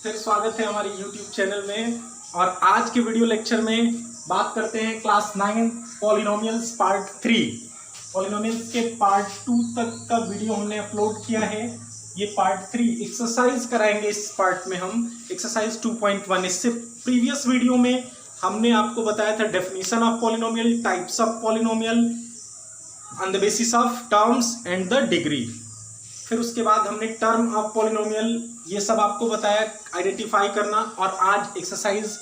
फिर स्वागत है हमारे YouTube चैनल में। और आज के वीडियो लेक्चर में बात करते हैं क्लास 9 पॉलिनोमियल्स पार्ट 3। पॉलिनोमियल्स के पार्ट 2 तक का वीडियो हमने अपलोड किया है। ये पार्ट 3 एक्सरसाइज कराएंगे। इस पार्ट में हम एक्सरसाइज 2.1। इससे प्रीवियस वीडियो में हमने आपको बताया था definition of polynomial, types of polynomial on the basis of terms and the degree. फिर उसके बाद हमने टर्म ऑफ पॉलिनोमियल ये सब आपको बताया, आइडेंटिफाई करना। और आज एक्सरसाइज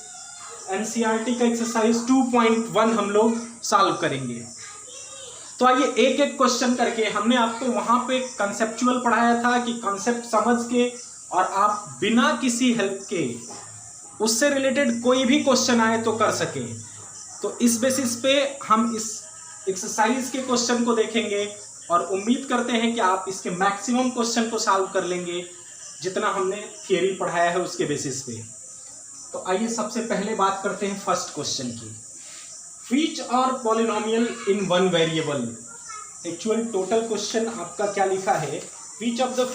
एनसीईआरटी का एक्सरसाइज 2.1 हम लोग सॉल्व करेंगे। तो आइए एक एक क्वेश्चन करके, हमने आपको वहां पे कंसेप्चुअल पढ़ाया था कि कंसेप्ट समझ के और आप बिना किसी हेल्प के उससे रिलेटेड कोई भी क्वेश्चन आए तो कर सके। तो इस बेसिस पे हम इस एक्सरसाइज के क्वेश्चन को देखेंगे और उम्मीद करते हैं कि आप इसके मैक्सिमम क्वेश्चन को सॉल्व कर लेंगे जितना हमने थियरी पढ़ाया है उसके बेसिस पे। तो आइए सबसे पहले बात करते हैं फर्स्ट क्वेश्चन की। Which are polynomial in one variable. Actual total question आपका क्या लिखा है, which of the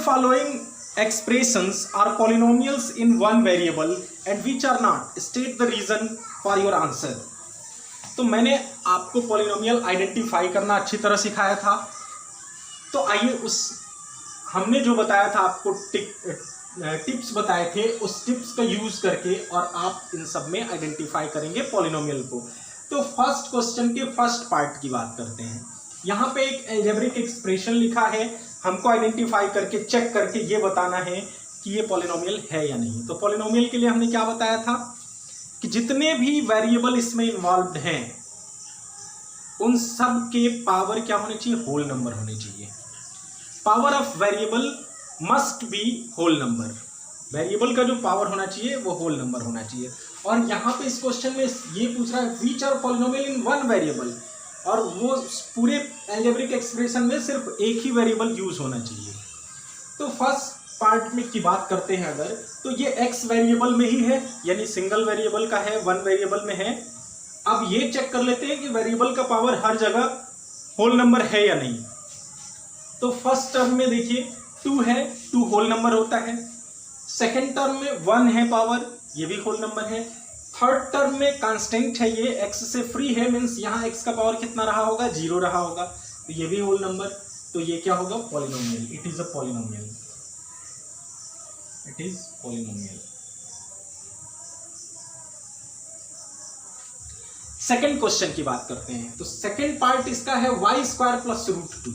following expressions are polynomials in one variable and which are not, state the reason for your answer। तो मैंने आपको polynomial identify करना अच्छी तरह सिखाया था। तो आइए हमने जो बताया था आपको टिप्स बताए थे, उस टिप्स का यूज करके और आप इन सब में आइडेंटिफाई करेंगे पॉलिनोमियल को। तो फर्स्ट क्वेश्चन के फर्स्ट पार्ट की बात करते हैं। यहाँ पे एक अलजेब्रिक एक्सप्रेशन लिखा है, हमको आइडेंटिफाई करके चेक करके ये बताना है कि ये पॉलिनोमियल है या नहीं। तो पॉलिनोमियल के लिए हमने क्या बताया था कि जितने भी वेरिएबल इसमें इन्वॉल्व्ड हैं उन सब के पावर क्या होने चाहिए, होल नंबर होने चाहिए। Power of variable must be whole number. Variable का जो पावर होना चाहिए वो होल नंबर होना चाहिए। और यहाँ पे इस क्वेश्चन में ये पूछ रहा है which are polynomial in one variable, और वो पूरे अलजेब्रिक एक्सप्रेशन में सिर्फ एक ही वेरिएबल यूज होना चाहिए। तो फर्स्ट पार्ट में की बात करते हैं अगर, तो ये एक्स वेरिएबल में ही है, यानी सिंगल वेरिएबल का है, वन वेरिएबल में है। अब ये चेक कर लेते हैं कि वेरिएबल का पावर हर जगह होल नंबर है या नहीं। तो फर्स्ट टर्म में देखिए 2 है, 2 होल नंबर होता है। सेकेंड टर्म में 1 है पावर, ये भी होल नंबर है। थर्ड टर्म में कांस्टेंट है, ये x से फ्री है, मीन्स यहाँ x का पावर कितना रहा होगा, 0 रहा होगा, तो ये भी होल नंबर। तो ये क्या होगा, polynomial. It is a polynomial, it is polynomial. Second question की बात करते हैं। तो सेकेंड पार्ट इसका है y² प्लस √2।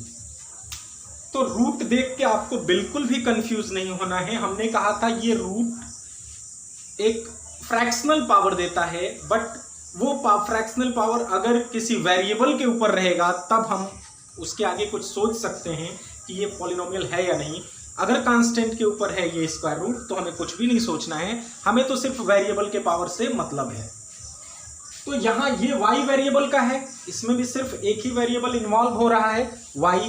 तो रूट देख के आपको बिल्कुल भी कंफ्यूज नहीं होना है। हमने कहा था ये रूट एक फ्रैक्शनल पावर देता है, बट वो फ्रैक्शनल पावर अगर किसी वेरिएबल के ऊपर रहेगा तब हम उसके आगे कुछ सोच सकते हैं कि ये पॉलिनोमियल है या नहीं। अगर कांस्टेंट के ऊपर है ये स्क्वायर रूट तो हमें कुछ भी नहीं सोचना है, हमें तो सिर्फ वेरिएबल के पावर से मतलब है। तो यहाँ ये y वेरिएबल का है, इसमें भी सिर्फ एक ही वेरिएबल इन्वॉल्व हो रहा है y,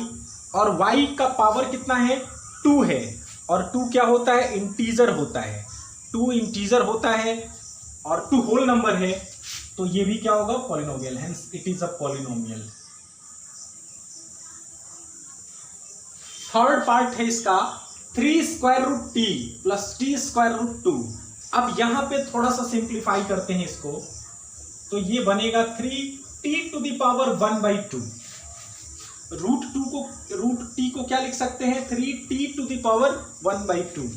और y का पावर कितना है, 2 है। और 2 क्या होता है, इंटीजर होता है। 2 इंटीजर होता है और 2 होल नंबर है, तो ये भी क्या होगा, polynomial. Hence it is a polynomial. Third part है इसका 3√t प्लस t²√2। अब यहां पे थोड़ा सा सिंप्लीफाई करते हैं इसको, तो ये बनेगा 3t⁻1/2। √t को क्या लिख सकते हैं, 3t⁻1/2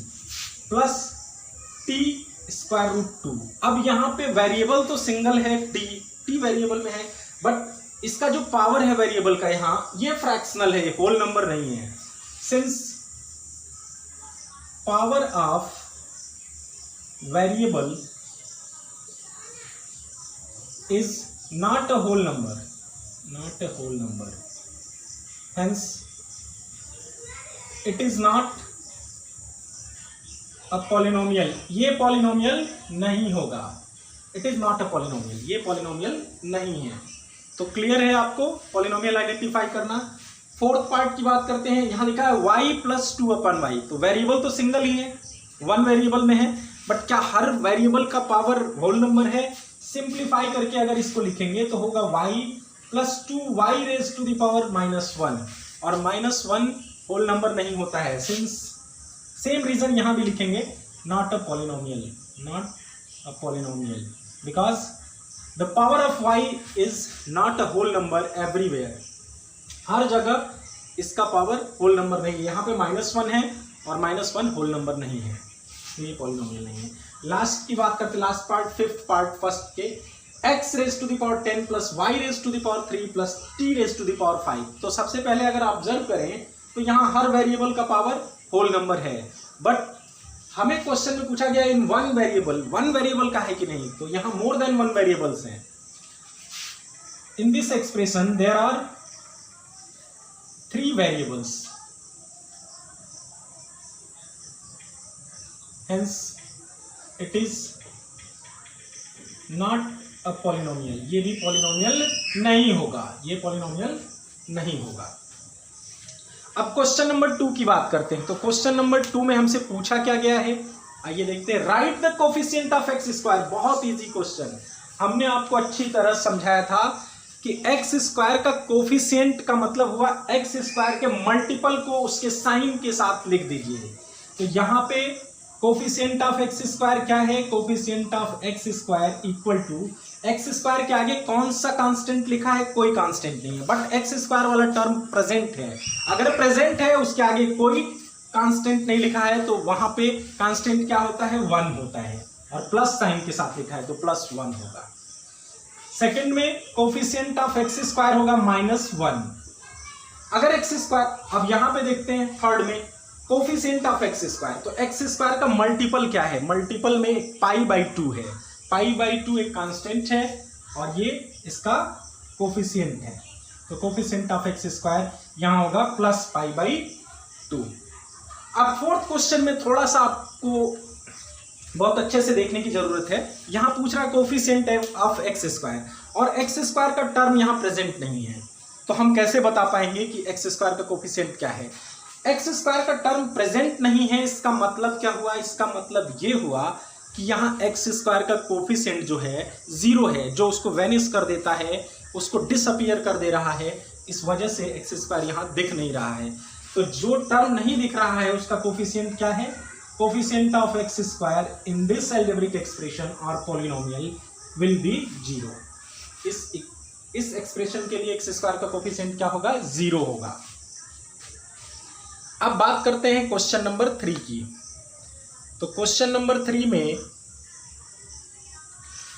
प्लस t²√2। अब यहाँ पे वेरिएबल तो सिंगल है, t वेरिएबल में है, बट इसका जो पावर है वेरिएबल का यहाँ ये फ्रैक्शनल है, होल नंबर नहीं है। Since power of variable is not a whole number, not a whole number, hence it is not a polynomial. ये पॉलिनोमियल नहीं होगा, it is not a polynomial, ये पॉलिनोमियल नहीं है। तो क्लियर है आपको पॉलिनोमियल आइडेंटिफाई करना। फोर्थ पार्ट की बात करते हैं। यहाँ लिखा है y + 2/y। तो वेरिएबल तो सिंगल ही है, 1 वेरिएबल में है, बट क्या हर वेरिएबल का पावर होल नंबर है। सिंप्लीफाई करके अगर इसको लिखेंगे तो होगा y + 2y⁻⁻1, और -1 होल नंबर नहीं होता है, सिंस सेम रीजन यहाँ भी लिखेंगे, not a polynomial, not a polynomial because the power of y is not a whole number everywhere. हर जगह इसका पावर होल नंबर नहीं है, यहाँ पे -1 है और -1 होल नंबर नहीं है, ये पॉलिनोमियल नहीं है। लास्ट की बात करते, last part, fifth part first के, x raise to the power 10 plus y raise to the power 3 plus t raise to the power 5। तो सबसे पहले अगर ऑब्जर्व करें तो यहाँ हर वेरिएबल का पावर होल नंबर है, बट हमें क्वेश्चन में पूछा गया इन वन वेरिएबल का है कि नहीं, तो यहाँ मोर देन वन वेरिएबल्स हैं। In this expression there are 3 variables, hence it is not a polynomial। ये भी पॉलिनोमियल नहीं होगा, ये पॉलिनोमियल नहीं होगा। अब क्वेश्चन नंबर 2 की बात करते हैं। तो क्वेश्चन नंबर 2 में हमसे पूछा क्या गया है, आइए देखते हैं। Right the coefficient of x square, बहुत इजी क्वेश्चन, हमने आपको अच्छी तरह समझाया था कि एक्स स्क्वायर का कोफिशिएंट का मतलब हुआ एक्स स्क्वायर के मल्टीपल को उसके साइन के साथ लिख दीजिए। तो यहाँ पे कोफिशिएंट ऑफ एक्स स्क्वायर क्या है, coefficient of x square equal to x square के आगे कौन सा कांस्टेंट लिखा है, कोई कांस्टेंट नहीं है, बट एक्स स्क्वायर वाला टर्म प्रेजेंट है। अगर प्रेजेंट है उसके आगे कोई कांस्टेंट नहीं लिखा है तो वहां पे कांस्टेंट क्या होता है, 1 होता है, और प्लस साइन के साथ लिखा है तो +1 होगा। सेकंड में कोफिशिएंट ऑफ एक्स स्क्वायर होगा -1। अगर एक्स स्क्वायर, अब यहां पे देखते हैं थर्ड में कोफिशिएंट ऑफ एक्स स्क्वायर, तो एक्स स्क्वायर का मल्टीपल क्या है, मल्टीपल में π/2 है, π/2 एक कांस्टेंट है और ये इसका कोफिशिएंट है, तो कोफिशिएंट ऑफ एक्स स्क्वायर यहां होगा +π/2। अब फोर्थ क्वेश्चन में थोड़ा सा आपको बहुत अच्छे से देखने की जरूरत है। यहां पूछ रहा है कोफिशिएंट ऑफ एक्स स्क्वायर, और एक्स स्क्वायर का टर्म यहां प्रेजेंट नहीं है, तो हम कैसे बता पाएंगे कि एक्स स्क्वायर का कोफिशिएंट क्या है। एक्स स्क्वायर का टर्म प्रेजेंट नहीं है, इसका मतलब क्या हुआ, इसका मतलब ये हुआ कि यहाँ एक्स स्क्वायर का कोफिशिएंट जो है 0 है, जो उसको वेनिश कर देता है, उसको डिसअपियर कर दे रहा है, इस वजह से एक्स स्क्वायर यहाँ दिख नहीं रहा है। तो जो टर्म नहीं दिख रहा है उसका कोफिशिएंट क्या है, coefficient of x square in this algebraic expression और पॉलिनोमियल विल बी 0। इस एक्सप्रेशन के लिए एक्स स्क्वायर का कोफिशिएंट क्या होगा, 0 होगा। अब बात करते हैं क्वेश्चन नंबर 3 की। तो क्वेश्चन नंबर 3 में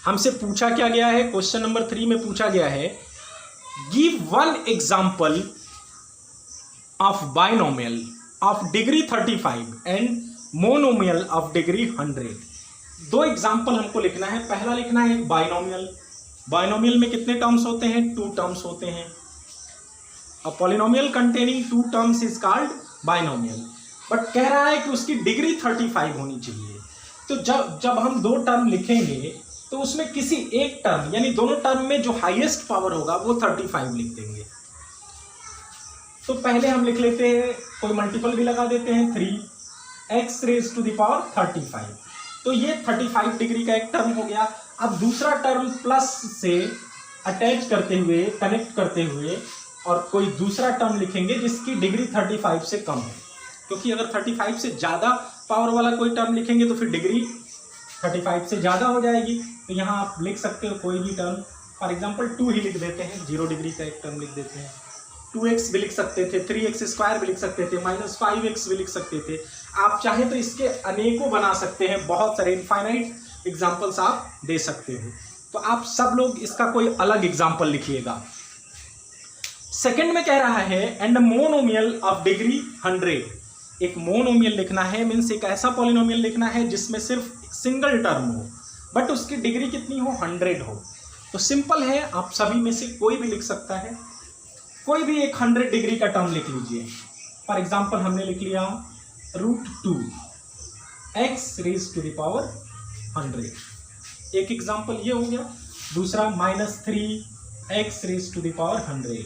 हमसे पूछा क्या गया है, क्वेश्चन नंबर 3 में पूछा गया है give one example of binomial of degree 35 and monomial of degree 100। 2 example हमको लिखना है। पहला लिखना है बाइनोमियल, बाइनोमियल में कितने टर्म्स होते हैं, 2 टर्म्स होते हैं। A polynomial containing 2 terms is called binomial, but कह रहा है कि उसकी डिग्री 35 होनी चाहिए। तो जब हम 2 टर्म लिखेंगे तो उसमें किसी एक टर्म, यानी दोनों टर्म में जो हाईएस्ट पावर होगा वो 35 लिख देंगे। तो पहले हम लिख लेते हैं, कोई मल्टीपल भी लगा देते हैं, 3x raise to the power 35। तो ये 35 डिग्री का एक टर्म हो गया। अब दूसरा टर्म प्लस से अटैच करते हुए, कनेक्ट करते हुए, और कोई दूसरा टर्म लिखेंगे जिसकी डिग्री 35 से कम है, क्योंकि अगर 35 से ज़्यादा पावर वाला कोई टर्म लिखेंगे तो फिर डिग्री 35 से ज़्यादा हो जाएगी। तो यहाँ आप लिख सकते हो कोई भी टर्म, फॉर एग्जांपल 2 ही लिख देते हैं, 0 डिग्री का एक टर्म लिख देते हैं। 2x भी लिख सकते थे, 3x स्क्वायर भी लिख सकते थे, -5x भी लिख सकते थे। आप चाहे तो इसके अनेकों बना सकते हैं, बहुत सारे इनफाइनाइट एग्जाम्पल्स आप दे सकते हो। तो आप सब लोग इसका कोई अलग एग्जाम्पल लिखिएगा। सेकंड में कह रहा है एंड मोनोमियल ऑफ डिग्री 100। एक मोनोमियल लिखना है, मीन्स एक ऐसा पॉलिनोमियल लिखना है जिसमें सिर्फ सिंगल टर्म हो, बट उसकी डिग्री कितनी हो, 100 हो। तो सिंपल है, आप सभी में से कोई भी लिख सकता है, कोई भी एक 100 डिग्री का टर्म लिख लीजिए। फॉर एग्जाम्पल हमने लिख लिया √2x raise to the power 100, एक एग्जाम्पल ये हो गया। दूसरा -3x raise to the power 100,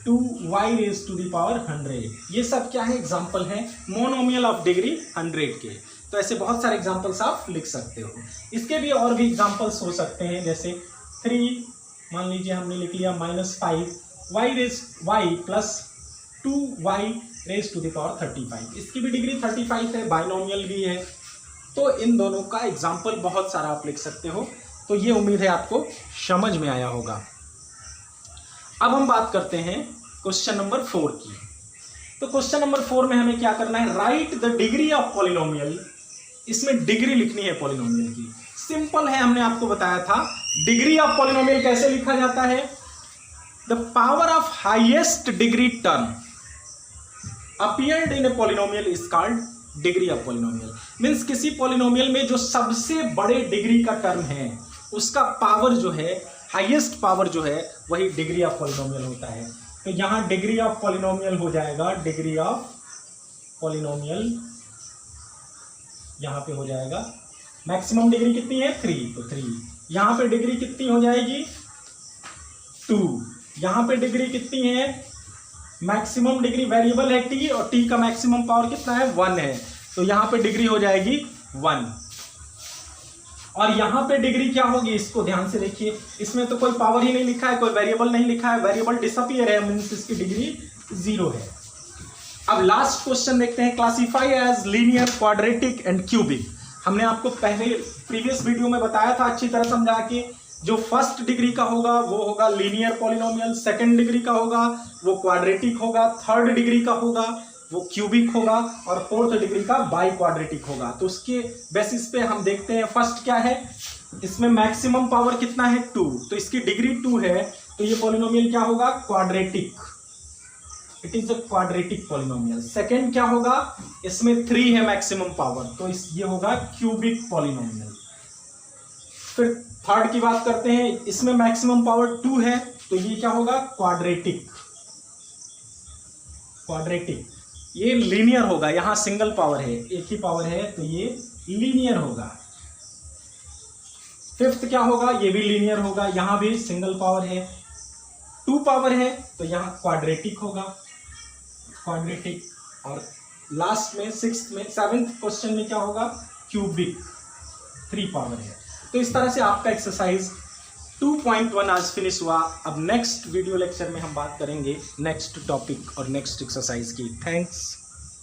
2y raise to the power 100। ये सब क्या है, एग्जाम्पल है मोनोमियल ऑफ डिग्री 100 के। तो ऐसे बहुत सारे एग्जाम्पल्स आप लिख सकते हो। इसके भी और भी एग्जाम्पल्स हो सकते हैं, जैसे 3 मान लीजिए हमने लिख लिया -5y plus 2y raise to the power 35। इसकी भी डिग्री 35 है, बाइनोमियल भी है। तो इन दोनों का एग्जाम्पल बहुत सारा आप लिख सकते हो। तो ये उम्मीद है आपको समझ में आया होगा। अब हम बात करते हैं क्वेश्चन नंबर 4 की। तो क्वेश्चन नंबर 4 में हमें क्या करना है, right the degree of polynomial. इसमें डिग्री लिखनी है पॉलिनोमियल की। सिंपल है, हमने आपको बताया था डिग्री ऑफ पॉलिनोमियल कैसे लिखा जाता है। The power of highest degree term appeared in a polynomial is called degree of polynomial. Means किसी पॉलिनोमियल में जो सबसे बड़े डिग्री का टर्म है उसका पावर जो है, हाईएस्ट पावर जो है, वही डिग्री ऑफ पॉलिनोमियल होता है। तो यहां डिग्री ऑफ पॉलिनोमियल हो जाएगा, डिग्री ऑफ पॉलिनोमियल यहां पे हो जाएगा। मैक्सिमम डिग्री कितनी है 3, तो 3। यहां पे डिग्री कितनी हो जाएगी 2। यहां पे डिग्री कितनी है, मैक्सिमम डिग्री वेरिएबल है t और t का मैक्सिमम पावर कितना है 1 है। तो यहां पे डिग्री हो जाएगी 1। और यहां पे डिग्री क्या होगी, इसको ध्यान से देखिए। इसमें तो कोई पावर ही नहीं लिखा है, कोई वेरिएबल नहीं लिखा है, वेरिएबल डिसअपीयर है, मींस इसकी डिग्री 0 है। अब लास्ट क्वेश्चन देखते हैं, classify as linear, quadratic and cubic. हमने आपको पहले प्रीवियस वीडियो में बताया था अच्छी तरह समझा के, जो फर्स्ट डिग्री का होगा वो होगा लीनियर पॉलिनोमियल, सेकंड डिग्री का होगा वो क्वाड्रेटिक होगा, थर्ड डिग्री का होगा वो क्यूबिक होगा और फोर्थ डिग्री का बाई क्वाड्रेटिक होगा। तो उसके बेसिस पे हम देखते हैं फर्स्ट क्या है, इसमें मैक्सिमम पावर कितना है 2, तो इसकी डिग्री 2 है, तो ये पॉलिनोमियल क्या होगा quadratic, it is a quadratic polynomial. Second क्या होगा, इसमें 3 है मैक्सिमम पावर, तो ये होगा क्यूबिक पॉलिनोमियल। फिर थर्ड की बात करते हैं, इसमें मैक्सिमम पावर 2 है, तो ये क्या होगा क्वाड्रेटिक। क्वाड्रेटिक ये लीनियर होगा, यहां सिंगल पावर है, एक ही पावर है, तो ये लीनियर होगा। फिफ्थ क्या होगा, ये भी लीनियर होगा, यहां भी सिंगल पावर है, 2 पावर है, तो यहां क्वाड्रेटिक होगा, क्वाड्रेटिक। और लास्ट में सिक्स्थ में 7th क्वेश्चन में क्या होगा क्यूबिक, 3 पावर है। तो इस तरह से आपका एक्सरसाइज 2.1 आज फिनिश हुआ। अब नेक्स्ट वीडियो लेक्चर में हम बात करेंगे नेक्स्ट टॉपिक और नेक्स्ट एक्सरसाइज की। थैंक्स।